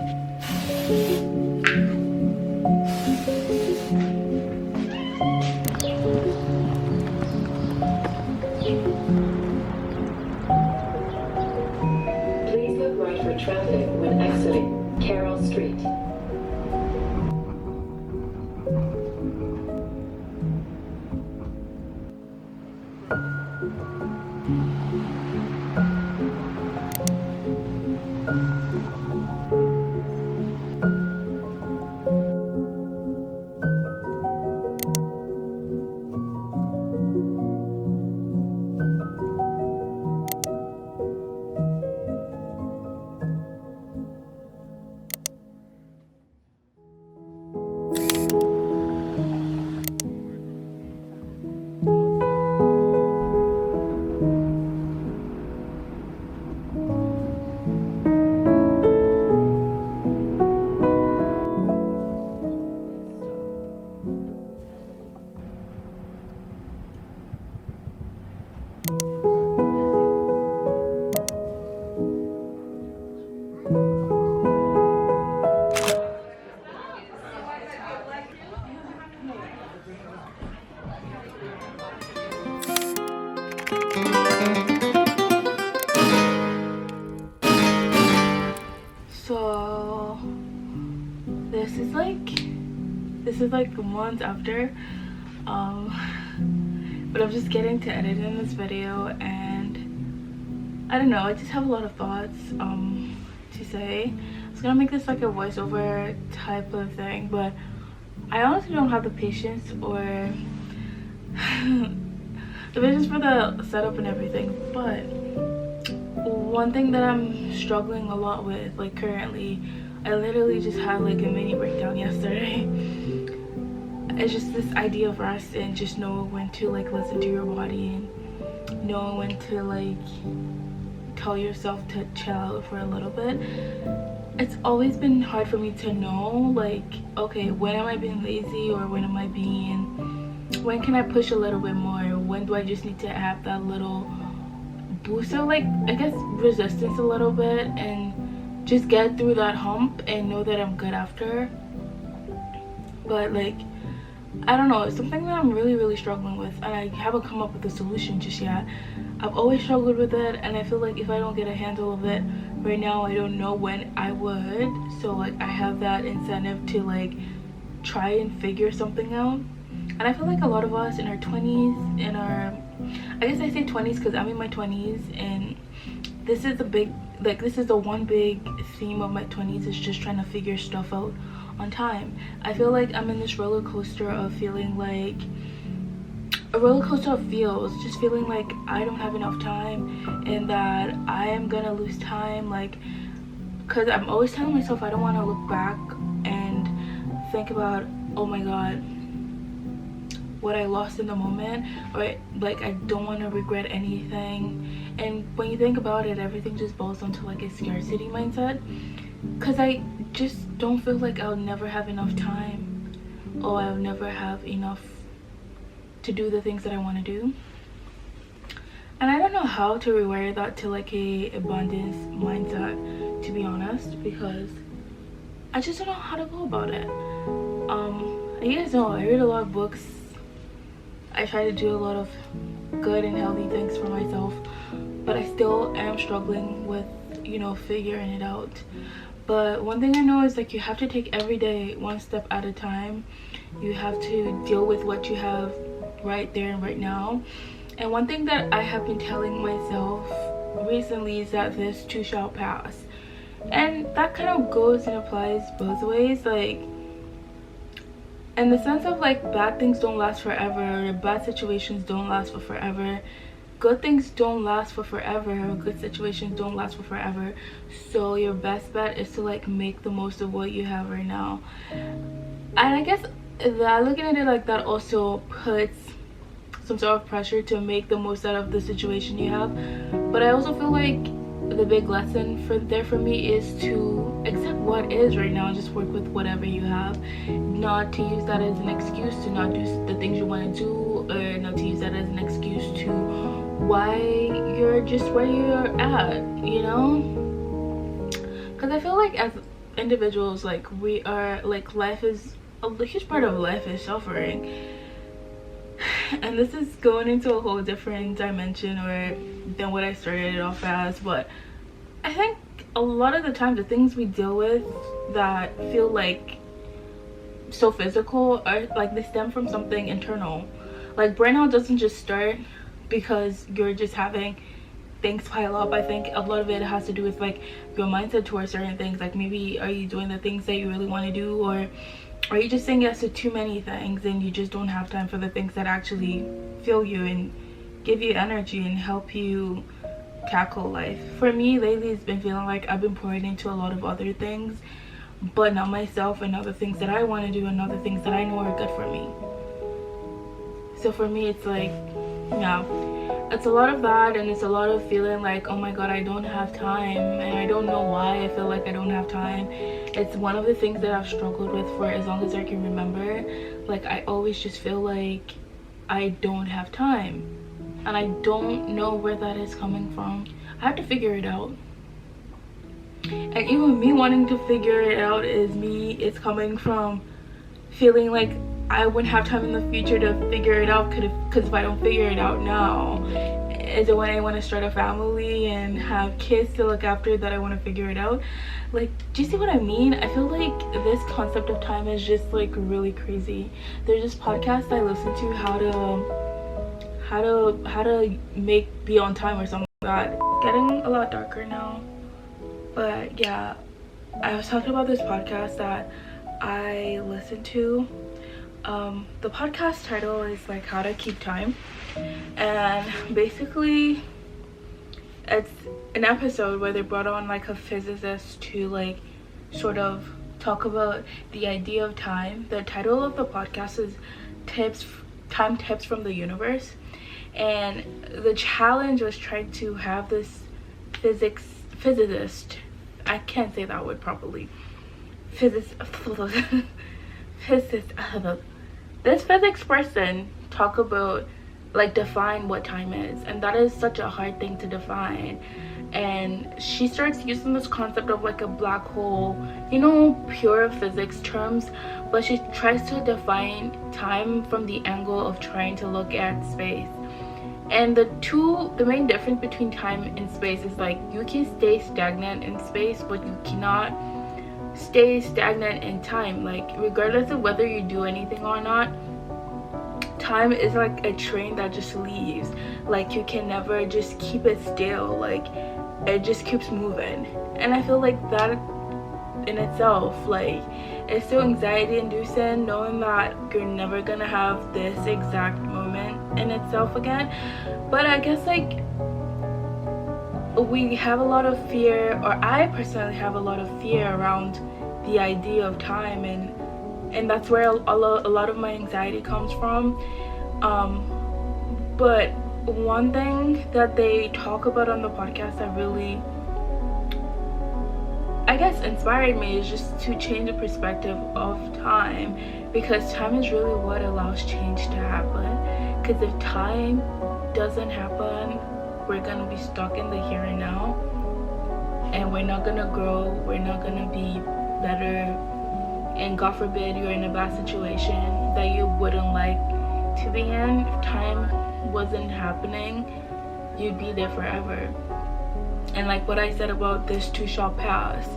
Please look right for traffic when exiting Carroll Street. So this is like months after, but I'm just getting to editing this video, and I don't know, I just have a lot of thoughts to say. I was gonna make this like a voiceover type of thing, but I honestly don't have the patience or the patience for the setup and everything. But one thing that I'm struggling a lot with, like currently, I literally just had like a mini breakdown yesterday. It's just this idea of rest and just knowing when to like listen to your body and knowing when to like tell yourself to chill out for a little bit. It's always been hard for me to know, like, okay, when am I being lazy, or when can I push a little bit more? When do I just need to have that little boost of, like, I guess resistance a little bit and just get through that hump and know that I'm good after. But like, I don't know, it's something that I'm really struggling with, and I haven't come up with a solution just yet. I've always struggled with it, and I feel like if I don't get a handle of it right now, I don't know when I would. So like, I have that incentive to like try and figure something out. And I feel like a lot of us in our 20s, in our, I guess I say 20s because I'm in my 20s, and this is the one big theme of my 20s, is just trying to figure stuff out on time. I feel like I'm in this roller coaster of feeling like a roller coaster of feels, just feeling like I don't have enough time and that I am gonna lose time, like, because I'm always telling myself I don't want to look back and think about, oh my god, what I lost in the moment, or like I don't want to regret anything. And when you think about it, everything just boils down to like a scarcity mindset, because I just don't feel like I'll never have enough time, or I'll never have enough to do the things that I want to do. And I don't know how to rewire that to like a abundance mindset, to be honest, because I just don't know how to go about it. You guys know I read a lot of books, I try to do a lot of good and healthy things for myself, but I still am struggling with, you know, figuring it out. But one thing I know is like, you have to take every day one step at a time. You have to deal with what you have right there and right now. And one thing that I have been telling myself recently is that this too shall pass. And that kind of goes and applies both ways, like in the sense of like, bad things don't last forever, bad situations don't last for forever, good things don't last for forever, good situations don't last for forever. So your best bet is to like make the most of what you have right now. And I guess that looking at it like that also puts some sort of pressure to make the most out of the situation you have. But I also feel like the big lesson for me is to accept what is right now and just work with whatever you have, not to use that as an excuse to not do the things you want to do, or not to use that as an excuse to why you're just where you're at, you know. Because I feel like as individuals, like, we are like, life is a huge part of life is suffering. And this is going into a whole different dimension or than what I started it off as, but I think a lot of the time the things we deal with that feel like so physical are like, they stem from something internal. Like, burnout doesn't just start because you're just having things pile up. I think a lot of it has to do with like your mindset towards certain things. Like, maybe are you doing the things that you really want to do, or are you just saying yes to too many things and you just don't have time for the things that actually fill you and give you energy and help you tackle life. For me lately, it's been feeling like I've been pouring into a lot of other things, but not myself, and other things that I want to do and other things that I know are good for me. So for me, it's like, yeah, it's a lot of that, and it's a lot of feeling like, oh my god, I don't have time, and I don't know why I feel like I don't have time. It's one of the things that I've struggled with for as long as I can remember. Like, I always just feel like I don't have time, and I don't know where that is coming from. I have to figure it out. And even me wanting to figure it out it's coming from feeling like I wouldn't have time in the future to figure it out, because if I don't figure it out now, is it when I want to start a family and have kids to look after that I want to figure it out? Like, do you see what I mean? I feel like this concept of time is just like really crazy. There's this podcast I listen to, how to be on time or something like that. Getting a lot darker now, but yeah, I was talking about this podcast that I listened to. The podcast title is like How to Keep Time, and basically it's an episode where they brought on like a physicist to like sort of talk about the idea of time. The title of the podcast is Time Tips from the Universe, and the challenge was trying to have this physicist, I can't say that word properly, this physics person talk about, like, define what time is, and that is such a hard thing to define. And she starts using this concept of like a black hole, you know, pure physics terms, but she tries to define time from the angle of trying to look at space. And the main difference between time and space is like, you can stay stagnant in space, but you cannot stay stagnant in time. Like, regardless of whether you do anything or not, time is like a train that just leaves. Like, you can never just keep it still. Like, it just keeps moving. And I feel like that in itself, like, it's so anxiety inducing knowing that you're never gonna have this exact moment in itself again. But I guess, like, we have a lot of fear, or I personally have a lot of fear around the idea of time, and that's where a lot of my anxiety comes from. But one thing that they talk about on the podcast that really, I guess, inspired me is just to change the perspective of time, because time is really what allows change to happen. Because if time doesn't happen, we're gonna be stuck in the here and now, and we're not gonna grow, we're not gonna be better, and God forbid you're in a bad situation that you wouldn't like to be in. If time wasn't happening, you'd be there forever. And like what I said about this too shall pass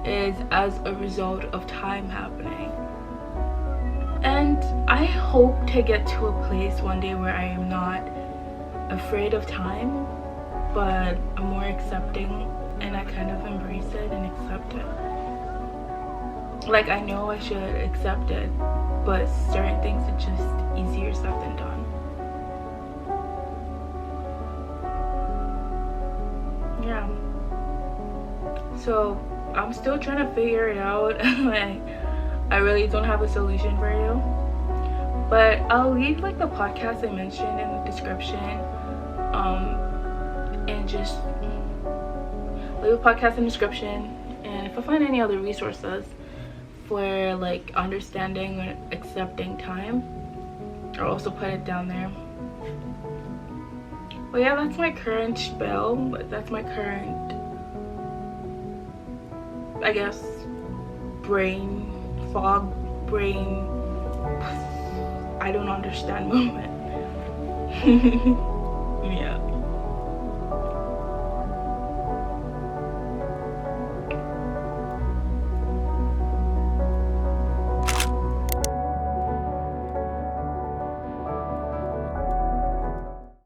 is as a result of time happening. And I hope to get to a place one day where I am not afraid of time, but I'm more accepting, and I kind of embrace it and accept it. Like, I know I should accept it, but certain things are just easier said than done. Yeah. So I'm still trying to figure it out. Like, I really don't have a solution for you, but I'll leave like the podcast I mentioned in the description, and just leave a podcast in the description. And if I find any other resources for like understanding or accepting time, I'll also put it down there. But yeah, that's my current spiel. That's my current, I guess, brain fog, brain, I don't understand moment. Yeah.